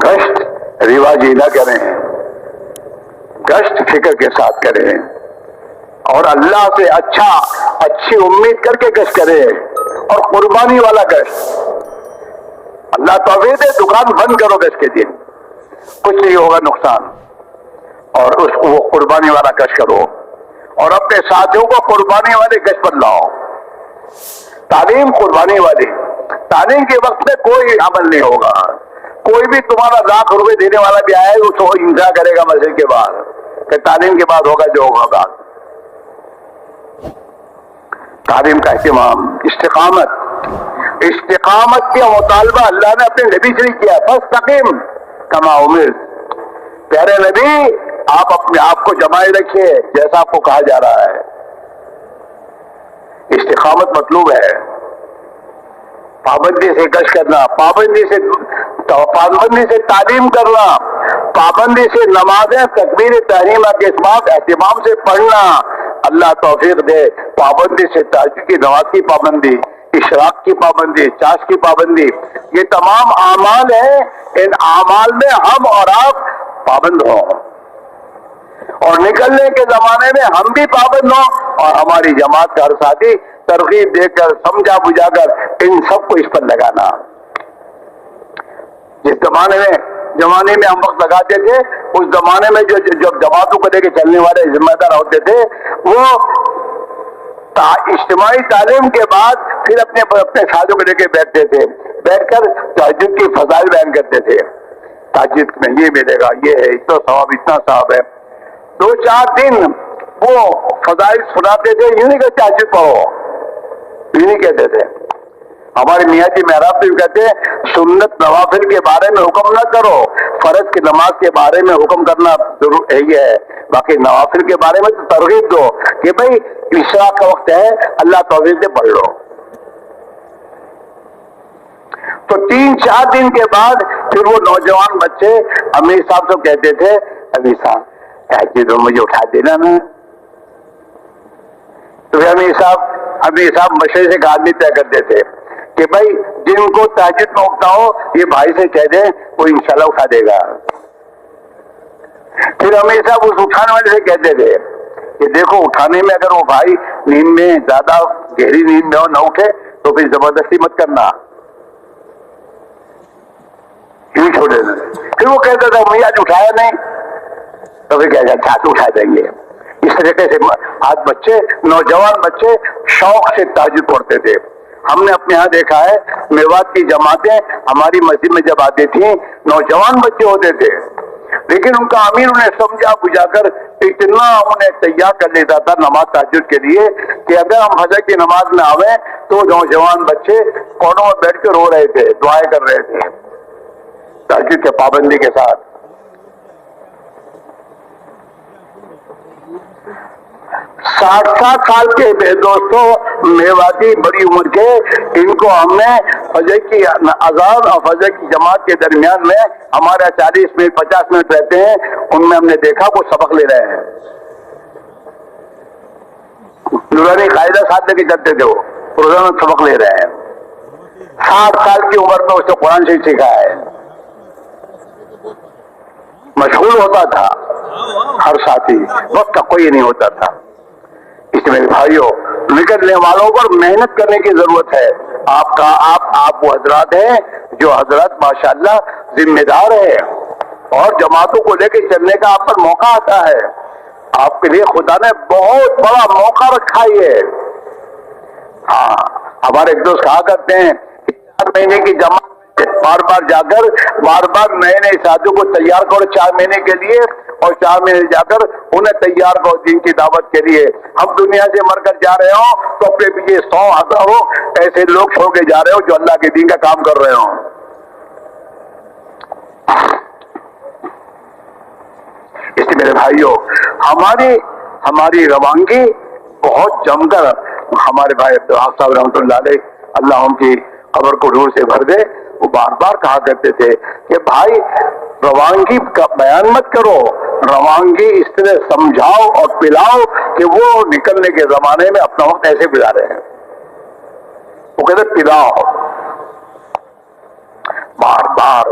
گشت رواجی نہ کریں، گشت فکر کے ساتھ کریں، اور اللہ سے اچھی امید کر کے گشت کریں، اور قربانی والا گشت۔ اللہ توفیق دے، دکان بند کرو گشت کے دن، کچھ نہیں ہوگا نقصان، اور اس کو وہ قربانی والا گشت کرو، اور اپنے ساتھیوں کو قربانی والے گشت پر لاؤ۔ تعلیم قربانی والی، تعلیم کے وقت میں کوئی عمل نہیں ہوگا، کوئی بھی تمہارا ₹1,00,000 دینے والا بھی آئے اس کو انتظار کرے گا مسجد کے بعد کہ تعلیم کے بعد ہوگا جو ہوگا۔ تعلیم کا اہتمام، استقامت کا مطالبہ اللہ نے اپنے نبی سے کیا، فاستقم کما امرت۔ پیارے نبی، آپ اپنے آپ کو جمائے رکھیے جیسا آپ کو کہا جا رہا ہے۔ استقامت مطلوب ہے، پابندی سے گشت کرنا، پابندی سے تعلیم کرنا، پابندی سے نمازیں تکبیر تحریمہ کے ساتھ اہتمام سے پڑھنا۔ اللہ توفیق دے، پابندی سے تہجد کی نماز کی پابندی، اشراق کی پابندی، چاش کی پابندی، یہ تمام اعمال ہیں، ان اعمال میں ہم اور آپ پابند ہوں، اور نکلنے کے زمانے میں ہم بھی پابند ہوں، اور ہماری جماعت کا ہر ساتھی ترغیب دے کر سمجھا بجھا کر ان سب کو اس پر لگانا۔ جس زمانے میں ہم وقت لگاتے تھے، اس زمانے میں جو جماعتوں کو لے کے چلنے والے ذمہ دار ہوتے تھے، وہ اجتماعی تعلیم کے بعد پھر اپنے ساتھیوں کو لے کے بیٹھتے تھے، بیٹھ کر تہجد کی فضائل بیان کرتے تھے۔ تہجد میں یہ ملے گا، یہ ہے، اتنا ثواب ہے۔ 2-4 دن وہ فضائل سناتے تھے، یوں نہیں کہ تہجد پڑھو، یوں نہیں کہتے تھے۔ ہمارے میاں جی محراب بھی کہتے ہیں سنت نوافل کے بارے میں حکم نہ کرو، فرض کی نماز کے بارے میں حکم کرنا ضرور ہے، باقی نوافل کے بارے میں تو ترغیب دو کہ بھائی عشاء کا وقت ہے، اللہ توفیق سے پڑھ لو۔ تو 3-4 دن کے بعد پھر وہ نوجوان بچے امیر صاحب سے کہتے تھے، امیر صاحب تہجد میں مجھے اٹھا دینا نا۔ تو امیر صاحب مشورے سے آدمی طے کرتے تھے کہ بھائی جن کو تہجد میں اٹھنا ہو یہ بھائی سے کہہ دیں، وہ انشاءاللہ اٹھا دے گا۔ پھر امیر صاحب اس اٹھانے والے سے کہتے تھے کہ دیکھو اٹھانے میں اگر وہ بھائی نیند میں زیادہ گہری نیند میں ہو نہ اٹھے تو پھر زبردستی مت کرنا، یوں چھوڑ دینا۔ پھر وہ کہتا تھا میں آج اٹھایا نہیں، تو پھر کہتا تھا تو اٹھا دیں گے۔ اس طریقے سے آج بچے، نوجوان بچے شوق سے تہجد پڑھتے تھے۔ ہم نے اپنے ہاں دیکھا ہے، میوات کی جماعتیں ہماری مسجد میں جب آتی تھیں، نوجوان بچے ہوتے تھے، لیکن ان کا امیر انہیں سمجھا بجھا کر اتنا انہیں تیار کر لیتا تھا نماز تہجد کے لیے کہ اگر ہم فجر کی نماز میں آویں تو نوجوان بچے کونوں میں بیٹھ کے رو رہے تھے، دعائیں کر رہے تھے تہجد کے پابندی کے ساتھ۔ 60 سال کے دوستوں میواتی بڑی عمر کے، ان کو ہم نے فجر کی اذان اور فجر کی جماعت کے درمیان میں ہمارا 40 منٹ 50 منٹ رہتے ہیں، ان میں ہم نے دیکھا وہ سبق لے رہے ہیں۔ نورانی قاعدہ ساتھ لے کے چلتے تھے، وہ روزانہ سبق لے رہے ہیں۔ 60 سال کی عمر میں اس نے قرآن شریف سیکھا ہے۔ مشغول ہوتا تھا ہر ساتھی، وقت کا کوئی نہیں ہوتا تھا۔ اس میں بھائیوں، نکلنے والوں پر محنت کرنے کی ضرورت ہے۔ آپ وہ حضرات ہیں جو حضرات ماشاءاللہ ذمہ دار ہیں، اور جماعتوں کو لے کے چلنے کا آپ پر موقع آتا ہے۔ آپ کے لیے خدا نے بہت بڑا موقع رکھا ہے۔ ہاں، ہمارے ایک دوست کہا کرتے ہیں 4 مہینے کی جماعت بار بار نئے نئے ساتھیوں کو تیار کرو 4 مہینے کے لیے، اور 4 مہینے جا کر انہیں تیار کرو دین کی دعوت کے لیے۔ ہم دنیا سے مر کر جا رہے ہوں تو اپنے پیچھے 100,000 ایسے لوگ چھوڑ کے جا رہے ہو جو اللہ کے دین کا کام کر رہے ہوں۔ اس لیے میرے بھائیوں، ہماری روانگی بہت جم کر، ہمارے بھائی عبدالحق صاحب رحمۃ اللہ علیہ، اللہ ان کی قبر کو نور سے بھر دے، وہ بار بار کہا کرتے تھے کہ بھائی روانگی کا بیان مت کرو، روانگی اس طرح سمجھاؤ اور پلاؤ کہ وہ نکلنے کے زمانے میں اپنا وقت ایسے گزارے ہیں۔ وہ کہتے پلاؤ، بار بار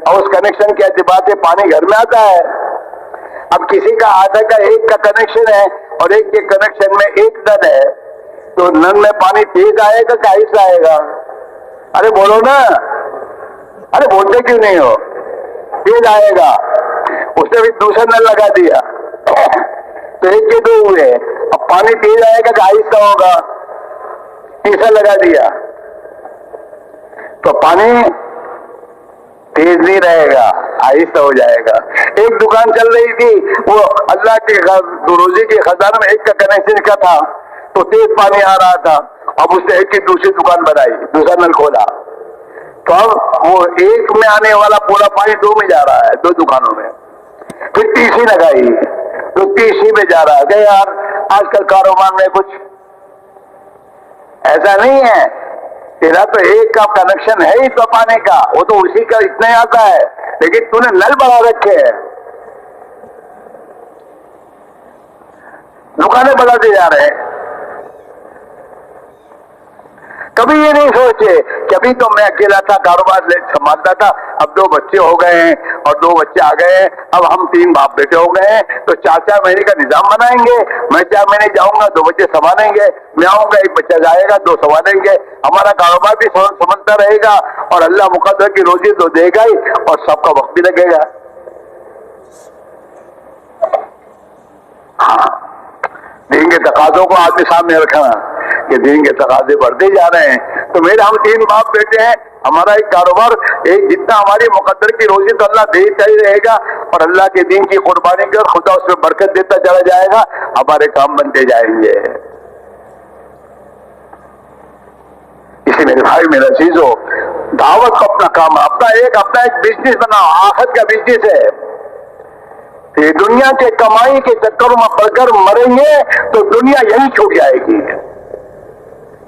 اور اس کنیکشن کے اعتبار سے پانی گھر میں آتا ہے. اب کسی کا آدھا کا ایک کا کنیکشن ہے اور ایک کے کنیکشن میں ایک نل ہے, تو نل میں پانی تیز آئے گا کہ آہستہ آئے گا؟ ارے بولو نا, ارے بولتے کیوں نہیں ہو؟ تیز آئے گا. اس نے بھی دوسرا نل لگا دیا تو ایک کے دو ہوئے. اب پانی تیز آئے گا کہ آہستہ ہوگا؟ تیسرا لگا دیا تو پانی تیز نہیں رہے گا, آہستہ ہو جائے گا. ایک دکان چل رہی تھی, وہ اللہ کے روزی کے خزانے میں ایک کا کنیکشن کا تھا تو تیز پانی آ رہا تھا. اب اس نے ایک کی دوسری دکان بنائی, دوسرا نل کھولا, تو اب وہ ایک میں آنے والا پورا پانی دو میں جا رہا ہے, دو دکانوں میں. پھر تیسری لگائی تو تیسری میں جا رہا ہے. کہ یار آج کل کاروبار میں کچھ ایسا نہیں ہے, تیرا تو ایک کا کنیکشن ہے ہی تو پانے کا, وہ تو اسی کا اتنا ہی آتا ہے, لیکن تو نے نل بڑھا رکھے ہیں, دکانیں بڑھاتے جا رہے ہیں. کبھی یہ نہیں سوچے کہ ابھی تو میں اکیلا تھا, کاروبار سنبھالتا تھا, اب دو بچے ہو گئے ہیں اور دو بچے آ گئے ہیں, اب ہم تین باپ بیٹے ہو گئے ہیں, تو 4-4 مہینے کا نظام بنائیں گے. میں 4 مہینے جاؤں گا, 2 بچے سنبھالیں گے, میں آؤں گا, 1 بچہ جائے گا, 2 سنبھالیں گے. ہمارا کاروبار بھی سمجھتا رہے گا اور اللہ مقدر کی روزی تو دے گا ہی اور سب کا وقت بھی لگے گا. ہاں, دین کے تقاضوں کو آدمی سامنے رکھنا کہ دین کے تقاضے بڑھتے جا رہے ہیں. تو میرے ہم 3 باپ بیٹے ہیں, ہمارا ایک کاروبار, ایک جتنا ہماری مقدر کی روزی تو اللہ دیتا ہی رہے گا اور اللہ کے دین کی قربانی کر خدا اس میں برکت دیتا چلا جائے گا, ہمارے کام بنتے جائیں گے. اسی میرے بھائی میرا عزیزو, دعوت کو اپنا کام, اپنا ایک بزنس بناؤ, آخرت کا بزنس ہے. یہ دنیا کے کمائی کے چکروں میں پڑ کر مریں گے تو دنیا یہی چھوٹ جائے گی.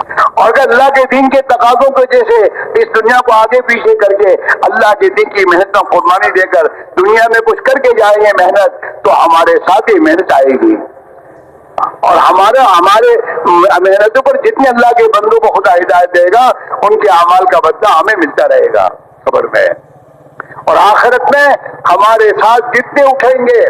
اور اگر اللہ کے دین کے تقاضوں کو جیسے اس دنیا کو آگے پیچھے کر کے اللہ کے دین کی محنت میں قربانی دے کر دنیا میں کچھ کر کے جائیں گے محنت, تو ہمارے ساتھ ہی محنت آئے گی. اور ہمارے محنتوں پر جتنے اللہ کے بندوں کو خدا ہدایت دے گا, ان کے اعمال کا بدلہ ہمیں ملتا رہے گا قبر میں. اور آخرت میں ہمارے ساتھ جتنے اٹھیں گے,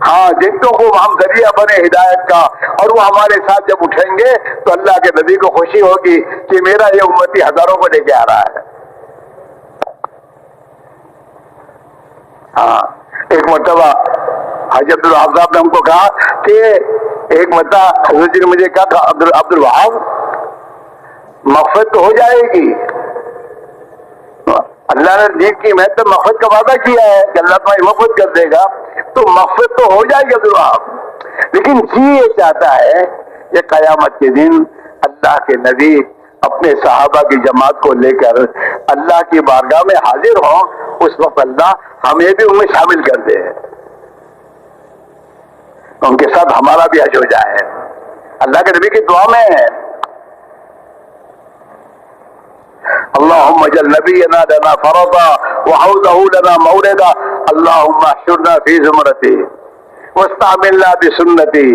ہاں جتوں کو ہم ذریعہ بنے ہدایت کا, اور وہ ہمارے ساتھ جب اٹھیں گے تو اللہ کے نبی کو خوشی ہوگی کہ میرا یہ امتی ہزاروں کو لے کے آ رہا ہے. ہاں, ایک مرتبہ حاجی عبدالوہاب صاحب نے ہم کو کہا کہ ایک مرتبہ حضرت جی نے مجھے کہا تھا, عبدالوہاب مغفرت تو ہو جائے گی, اللہ نے دین کی محنت میں مغفرت کا وعدہ کیا ہے کہ اللہ تمہاری مغفرت کر دے گا, تو مغفرت تو ہو جائے گی عبدالوہاب, لیکن جی یہ چاہتا ہے کہ قیامت کے دن اللہ کے نبی اپنے صحابہ کی جماعت کو لے کر اللہ کی بارگاہ میں حاضر ہوں, اس وقت اللہ ہمیں بھی ان میں شامل کر دے, ان کے ساتھ ہمارا بھی حج ہو جائے. اللہ کے نبی کی دعا میں ہے, اللهم اجعل نبينا لنا فرضا وحوضه لنا موردا, اللهم احشرنا في زمرته واستعملنا بسنته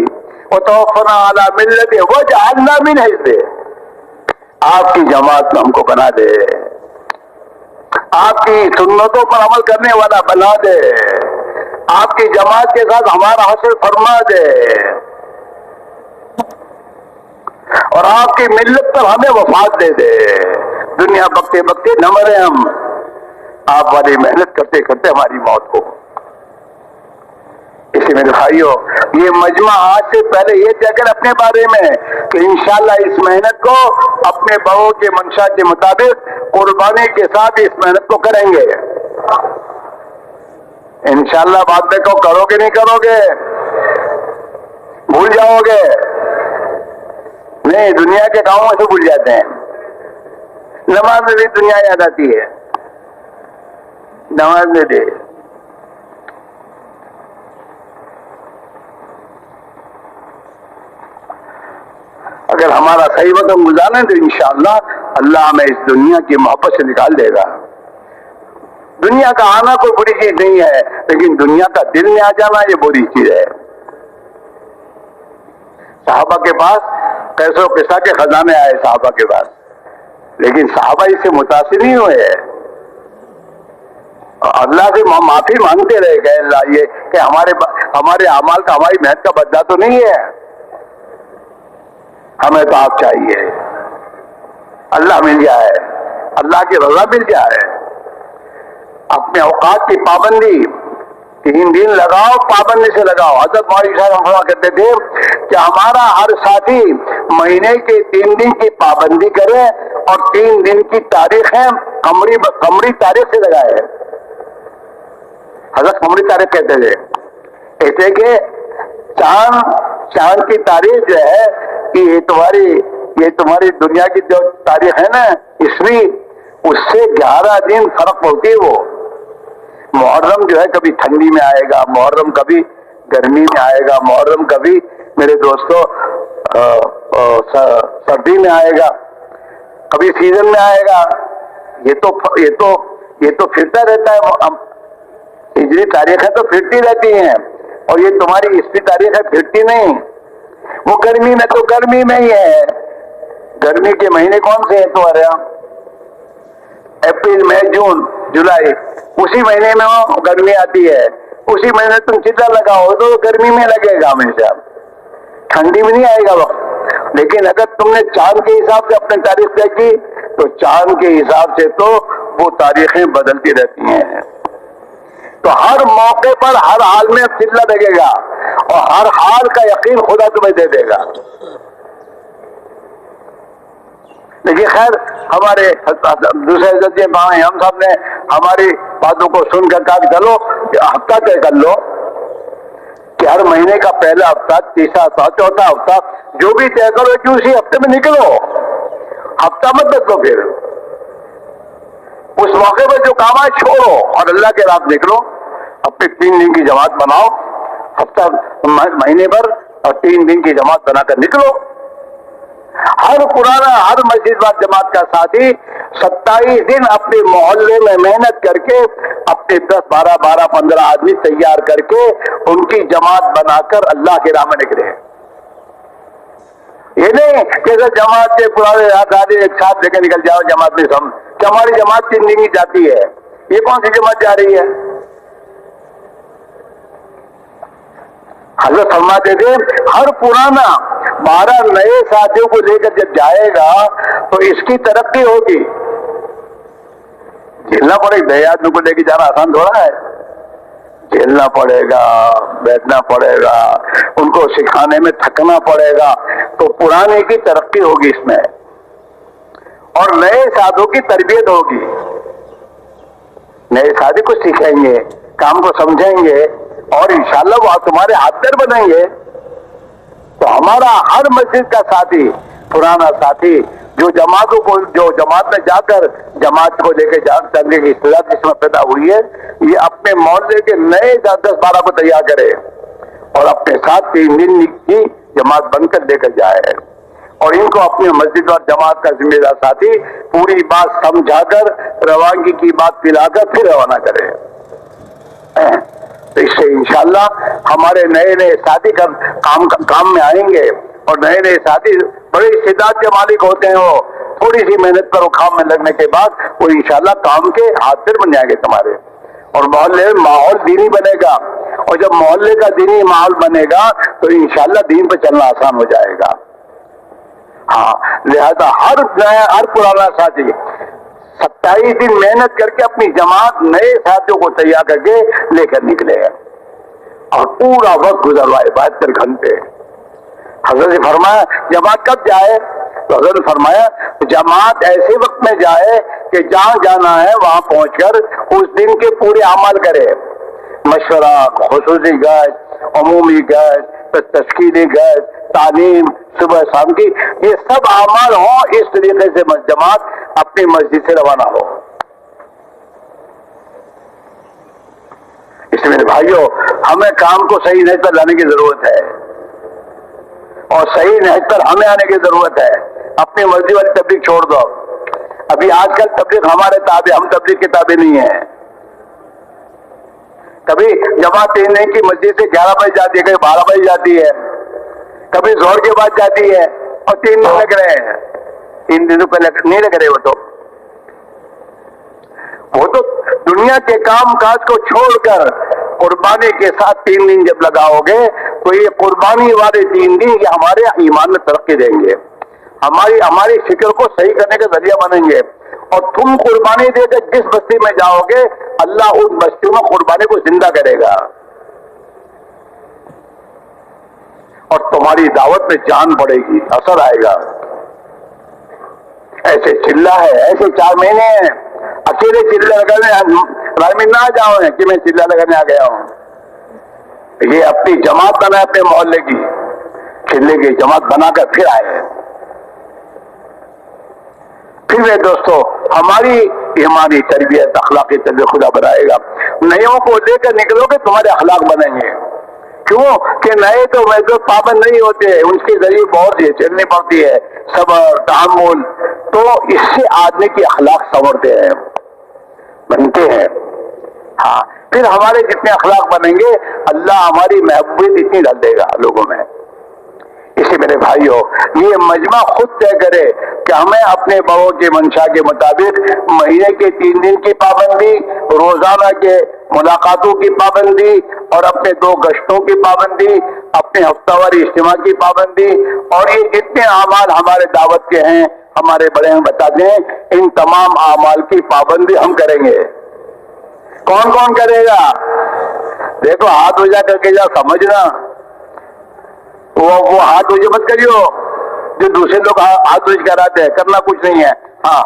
وتوفنا على ملته واجعلنا من حزبه. آپ کی جماعت میں ہم کو بنا دے, آپ کی سنتوں پر عمل کرنے والا بنا دے, آپ کی جماعت کے ساتھ ہمارا حشر فرما دے, اور آپ کی ملت پر ہمیں وفات دے دے. دنیا بکتے بکتے نہ مرے ہم, آپ والی محنت کرتے کرتے ہماری موت ہو. اسی میرے بھائیوں, یہ مجمع آج سے پہلے یہ طے کر اپنے بارے میں کہ انشاءاللہ اس محنت کو اپنے بڑوں کے منشا کے مطابق قربانی کے ساتھ اس محنت کو کریں گے. انشاءاللہ بعد میں کو کرو گے نہیں کرو گے, بھول جاؤ گے؟ نہیں, دنیا کے کاموں سے بھول جاتے ہیں. نماز میں بھی دنیا یاد آتی ہے, نماز میں بھی. اگر ہمارا صحیح وقت گزاریں تو انشاءاللہ اللہ ہمیں اس دنیا کی محبت سے نکال دے گا. دنیا کا آنا کوئی بری چیز نہیں ہے, لیکن دنیا کا دل میں آ جانا یہ بری چیز ہے. صحابہ کے پاس قیس و قصہ کے خزانے آئے صحابہ کے پاس, لیکن صحابہ اس سے متاثر نہیں ہوئے. اللہ سے معافی مانگتے رہے گئے اللہ یہ کہ ہمارے اعمال کا ہماری محنت کا بدلہ تو نہیں ہے, ہمیں تو آپ چاہیے, اللہ مل جائے, اللہ کی رضا مل جائے. اپنے اوقات کی پابندی 3 دن لگاؤ, پابندی سے لگاؤ. حضرت مولانا صاحب ہم کہتے تھے کہ ہمارا ہر ساتھی مہینے کے 3 دن کی پابندی کرے اور 3 دن کی تاریخیں قمری تاریخ سے لگائے. حضرت قمری تاریخ کہتے تھے, کہتے کہ چاند کی تاریخ جو ہے کہ یہ تمہاری دنیا کی جو تاریخ ہے نا عیسوی, اس سے 11 دن فرق ہوتی ہے. وہ محرم جو ہے کبھی ٹھنڈی میں آئے گا, محرم کبھی گرمی میں آئے گا, محرم کبھی میرے دوستوں سردی میں آئے گا, کبھی سیزن میں آئے گا. یہ تو پھرتا رہتا ہے. ہجری تاریخیں تو پھرتی رہتی ہیں اور یہ تمہاری عیسوی تاریخیں پھرتی نہیں. وہ گرمی میں تو گرمی میں ہی ہے. گرمی کے مہینے کون سے ہیں تمہارے یہاں؟ اپریل, مئی, جون, جولائی, اسی مہینے میں وہ گرمی آتی ہے. اسی مہینے تم چلا لگاؤ تو گرمی میں لگے گا ہمیشہ, ٹھنڈی میں نہیں آئے گا وقت. لیکن اگر تم نے چاند کے حساب سے اپنی تاریخ دیکھی تو چاند کے حساب سے تو وہ تاریخیں بدلتی رہتی ہیں. تو ہر موقع پر ہر حال میں چلا لگے گا اور ہر حال کا یقین خدا تمہیں دے دے گا. لیکن خیر ہمارے دوسرے حضرت ہم سب نے ہماری باتوں کو سن کر کہا کہ چلو ہفتہ طے کر لو کہ ہر مہینے کا پہلا ہفتہ, تیسرا ہفتہ, چوتھا ہفتہ, جو بھی طے کرو کہ اسی ہفتے میں نکلو, ہفتہ مت بدلو. پھر اس موقع پر جو کام ہے چھوڑو اور اللہ کے راہ نکلو. اپنے 3 دن کی جماعت بناؤ, ہفتہ مہینے بھر اور 3 دن کی جماعت بنا کر نکلو. ہر پرانا ہر مسجد وال جماعت کا ساتھی 27 دن اپنے محلے میں محنت کر کے اپنے 10, 12, 15 آدمی تیار کر کے ان کی جماعت بنا کر اللہ کے راہ میں نکلے. یہ نہیں جیسے جماعت کے پرانے آدمی ایک ساتھ لے کے نکل جاؤ جماعت میں سم کہ ہماری جماعت 3 دن کی جاتی ہے. یہ کون سی جماعت جا رہی ہے؟ حضرت فرماتے تھے ہر پرانا 12 نئے ساتھیوں کو لے کر جب جائے گا تو اس کی ترقی ہوگی. جھیلنا پڑے گا, 2 آدمی کو لے کے جانا آسان تھوڑا ہے. جھیلنا پڑے گا, بیٹھنا پڑے گا, ان کو سکھانے میں تھکنا پڑے گا. تو پرانے کی ترقی ہوگی اس میں اور نئے ساتھوں کی تربیت ہوگی. نئے ساتھی کو سکھائیں گے, کام کو سمجھیں گے اور انشاءاللہ وہ تمہارے ہاتھ پیر بنیں گے. تو ہمارا ہر مسجد کا ساتھی, پرانا ساتھی جو جماعت میں جا کر جماعت کو لے کے چلنے کی استعداد جس میں پیدا ہوئی ہے, یہ اپنے محلے کے نئے 10, 12 کو تیار کرے اور اپنے ساتھ 3 دن کی جماعت بن کر لے کر جائے اور ان کو اپنی مسجد اور جماعت کا ذمہ دار ساتھی پوری بات سمجھا کر روانگی کی بات پلا کر پھر روانہ کرے. تو اس سے انشاءاللہ ہمارے نئے ساتھی کام میں آئیں گے اور نئے ساتھی بڑے استعداد کے مالک ہوتے ہیں. وہ تھوڑی سی محنت پر وہ کام میں لگنے کے بعد وہ انشاءاللہ کام کے ہاتھ پیر بن جائیں گے تمہارے اور محلے میں ماحول دینی بنے گا. اور جب محلے کا دینی ماحول بنے گا تو انشاءاللہ دین پہ چلنا آسان ہو جائے گا. ہاں, لہذا ہر پرانا ساتھی 27 دن محنت کر کے اپنی جماعت نئے ساتھیوں کو تیار کر کے لے کر نکلے اور پورا وقت گزروائے 72 گھنٹے. حضرت نے فرمایا جماعت کب جائے؟ تو حضرت نے فرمایا جماعت ایسے وقت میں جائے کہ جہاں جانا ہے وہاں پہنچ کر اس دن کے پورے عمل کرے. مشورہ, خصوصی گشت, عمومی گشت, تشکیلی گشت, تعلیم, صبح شام کی, یہ سب اعمال ہوں. اس طریقے سے جماعت اپنی مسجد سے روانہ ہو. اس میں بھائیوں ہمیں کام کو صحیح نہج پر لانے کی ضرورت ہے اور صحیح نہج پر ہمیں آنے کی ضرورت ہے. اپنی مرضی والی تبلیغ چھوڑ دو. ابھی آج کل تبلیغ ہمارے تابع, ہم تبلیغ کے تابع نہیں ہیں. کبھی جماعت 3 دن کی مسجد سے 11 بجے جاتی ہے, کبھی 12 بجے جاتی ہے, کبھی زور کے بعد جاتی ہے اور 3 دن لگ رہے ہیں. 3 دنوں پہلے نہیں لگ رہے. وہ تو دنیا کے کام کاج کو چھوڑ کر قربانی کے ساتھ 3 دن جب لگاؤ گے تو یہ قربانی والے 3 دن یہ ہمارے ایمان میں ترقی دیں گے، ہماری فکر کو صحیح کرنے کا ذریعہ بنیں گے. اور تم قربانی دے کر جس بستی میں جاؤ گے اللہ اس بستی میں قربانی کو زندہ کرے گا اور تمہاری دعوت میں جان پڑے گی، اثر آئے گا. ایسے چلہ ہے، ایسے 4 مہینے ہیں، اکیلے چلے لگانے رائے نہ جاؤ کہ میں چلہ لگانے آ گیا ہوں. یہ اپنی جماعت بنا، اپنے محلے کی چلے کی جماعت بنا کر پھر آئے. پھر میرے دوستو ہماری ایمانی تربیت، اخلاقی تربیت خدا بنائے گا. نئیوں کو لے کر نکلو گے تمہارے اخلاق بنیں گے. کیوں کہ نئے تو پابند نہیں ہوتے، ان کے ذریعے بہت چلنی پڑتی ہے، صبر، تحمل. تو اس سے آدمی کی اخلاق سنورتے ہیں، بنتے ہیں. ہاں پھر ہمارے جتنے اخلاق بنیں گے اللہ ہماری محبوبیت اتنی ڈال دے گا لوگوں میں. اسی میرے بھائیوں یہ مجمع خود طے کرے کہ ہمیں اپنے بڑوں کے منشا کے مطابق مہینے کے 3 دن کی پابندی، روزانہ کے ملاقاتوں کی پابندی اور اپنے 2 گشتوں کی پابندی، اپنے ہفتہ واری اجتماع کی پابندی اور یہ جتنے اعمال ہمارے دعوت کے ہیں ہمارے بڑے ہم بتا دیں ان تمام اعمال کی پابندی ہم کریں گے. کون کون کرے گا؟ دیکھو ہاتھ اونچا کر کے جا سمجھنا، وہ ہاتھ اونچے مت کریو جو دوسرے لوگ ہاتھ اونچ کراتے ہیں، کرنا کچھ نہیں ہے. ہاں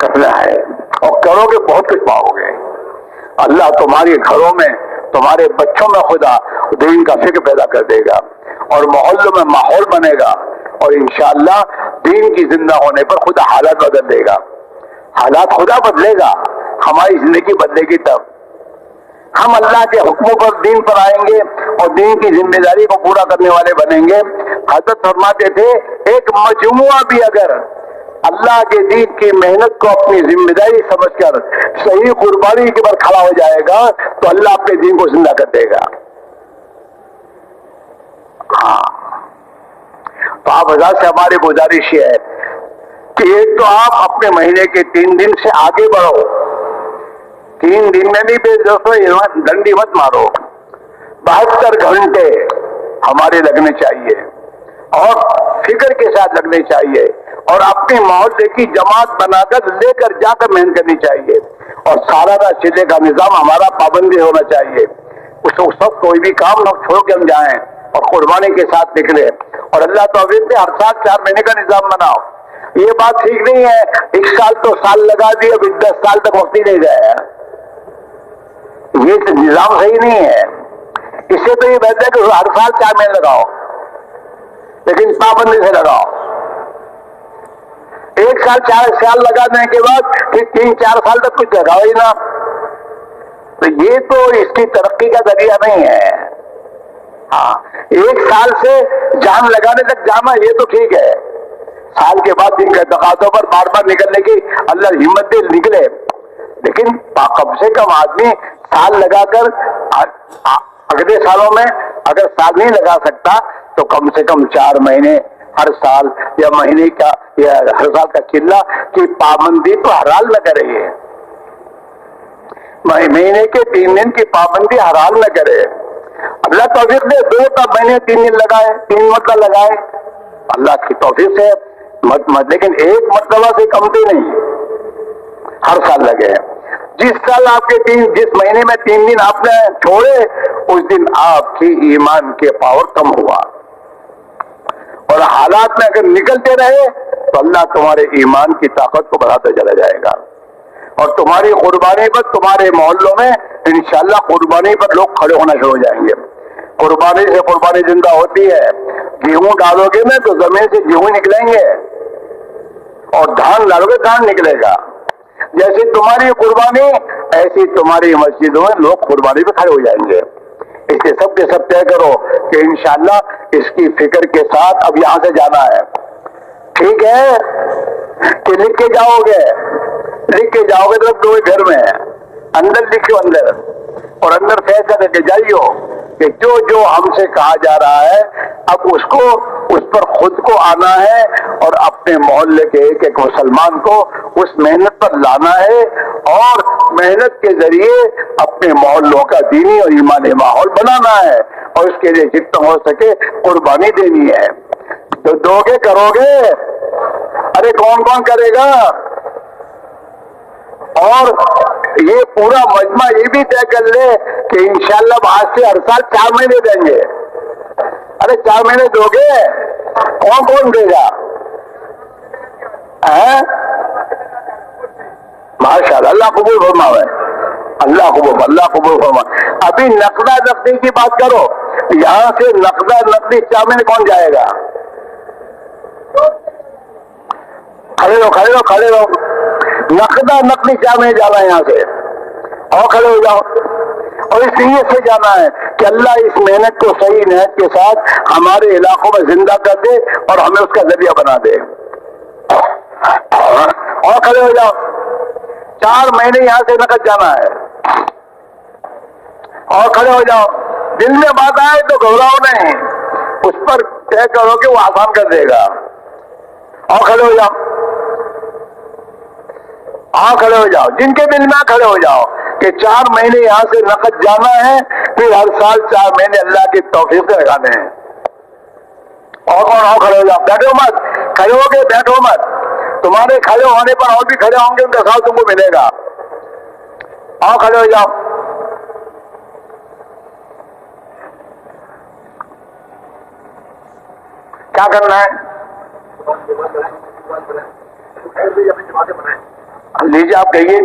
کرنا ہے اور کرو گے بہت کچھ پاؤ گے. اللہ تمہارے گھروں میں، تمہارے بچوں میں خدا دین کا فکر پیدا کر دے گا اور محلوں میں ماحول بنے گا اور انشاءاللہ دین کی زندہ ہونے پر خدا حالات بدل دے گا. حالات خدا بدلے گا، ہماری زندگی بدلے گی تب ہم اللہ کے حکموں پر دین پر آئیں گے اور دین کی ذمہ داری کو پورا کرنے والے بنیں گے. حضرت فرماتے تھے ایک مجموعہ بھی اگر اللہ کے دین کی محنت کو اپنی ذمہ داری سمجھ کر صحیح قربانی کے پر کھڑا ہو جائے گا تو اللہ اپنے دین کو زندہ کر دے گا. ہاں تو آپ حضرات سے ہماری گزارش یہ ہے کہ ایک تو آپ اپنے مہینے کے 3 دن سے آگے بڑھو. 3 دن میں بھی دوستوں ڈنڈی مت مارو، 72 گھنٹے ہمارے لگنے چاہیے اور فکر کے ساتھ لگنے چاہیے اور اپنے محلے کی جماعت بنا کر لے کر جا کر محنت کرنی چاہیے اور سالانہ چلے کا نظام ہمارا پابندی ہونا چاہیے. اس وقت کوئی بھی کام نہ چھوڑ کے ہم جائیں اور قربانی کے ساتھ نکلے اور اللہ توفیق دے ہر سال 4 مہینے کا نظام بناؤ. یہ بات ٹھیک نہیں ہے 1 سال تو سال لگا دی اب 10 سال تک وقت ہی نہیں گیا، یہ نظام صحیح نہیں ہے. اس سے تو یہ بہتر ہے کہ ہر سال 4 مہینے لگاؤ لیکن پابندی سے لگاؤ. 1 سال 4 سال لگانے کے بعد پھر 3-4 سال تک کچھ لگاؤ ہی نہ، تو یہ تو اس کی ترقی کا ذریعہ نہیں ہے. ہاں 1 سال سے جان لگانے تک جانا یہ تو ٹھیک ہے، سال کے بعد ان کے تقاضوں پر بار بار نکلنے کی اللہ ہمت دے نکلے، لیکن کم سے کم آدمی سال لگا کر اگلے سالوں میں اگر سال نہیں لگا سکتا تو کم سے کم 4 مہینے ہر سال یا مہینے کا یا ہر سال کا چلہ کی پابندی تو ہر حال میں کرے. مہینے کے 3 دن کی پابندی ہر حال میں کرے. اللہ توفیق دے 2 مہینے 3 دن لگائے، 3 مرتبہ لگائے، اللہ کی توفیق سے لیکن 1 مرتبہ سے کمتی نہیں، ہر سال لگے. جس سال آپ کے جس مہینے میں 3 دن آپ نے چھوڑے اس دن آپ کی ایمان کے پاور کم ہوا اور حالات میں اگر نکلتے رہے تو اللہ تمہارے ایمان کی طاقت کو بڑھاتا چلا جائے گا اور تمہاری قربانی پر تمہارے محلوں میں انشاءاللہ قربانی پر لوگ کھڑے ہونا شروع ہو جائیں گے. قربانی سے قربانی زندہ ہوتی ہے. گیہوں ڈالو گے نا تو زمین سے گیہوں نکلیں گے اور دھان ڈالو گے دھان نکلے گا. جیسی تمہاری قربانی ایسی تمہاری مسجدوں میں لوگ قربانی پہ کھڑے ہو جائیں گے. اس کے سب طے کرو کہ انشاءاللہ اس کی فکر کے ساتھ اب یہاں سے جانا ہے. ٹھیک ہے کہ لکھ کے جاؤ گے تو گھر میں اندر لکھو اندر اور اندر فیصلہ کر کے جائیو کہ جو جو ہم سے کہا جا رہا ہے اب اس پر خود کو آنا ہے اور اپنے محلے کے ایک ایک مسلمان کو اس محنت پر لانا ہے اور محنت کے ذریعے اپنے محلوں کا دینی اور ایمانی ماحول بنانا ہے اور اس کے لیے جتنا ہو سکے قربانی دینی ہے. تو دو گے کرو گے؟ ارے کون کون کرے گا؟ اور یہ پورا مجمع یہ بھی طے کر لے کہ انشاءاللہ آج سے ہر سال 4 مہینے دیں گے. ارے 4 مہینے دو گے؟ کون کون دے گا؟ ماشاء اللہ، اللہ قبول فرمائے، اللہ قبول فرمائے. ابھی نقدہ نقدی کی بات کرو، یہاں سے نقدہ نقدی 4 مہینے کون جائے گا؟ کھڑے رہو. نقدہ نقدی 4 مہینے جانا ہے یہاں سے، اور کھڑے ہو جاؤ. اور اس لیے سے جانا ہے کہ اللہ اس محنت کو صحیح نیت کے ساتھ ہمارے علاقوں میں زندہ کر دے اور ہمیں اس کا ذریعہ بنا دے. اور کھڑے ہو جاؤ. 4 مہینے یہاں سے نقد جانا ہے. اور کھڑے ہو جاؤ. دل میں بات آئے تو گھبراؤ نہیں، اس پر طے کرو کہ وہ آسان کر دے گا. اور کھڑے ہو جاؤ. کھڑے ہو جاؤ. جن کے دل میں کھڑے ہو جاؤ کہ 4 مہینے یہاں سے نقد جانا ہے، پھر ہر سال 4 مہینے اللہ کی توفیق سے لگانے ہیں. اور کھڑے ہو جاؤ. بیٹھو مت. کھڑے ہو کے بیٹھو مت. تمہارے کھڑے ہونے پر اور بھی کھڑے ہوں گے، ان کا ساتھ تم کو ملے گا. اور کھڑے ہو جاؤ. کیا کرنا ہے؟ لیجیے آپ کہیے.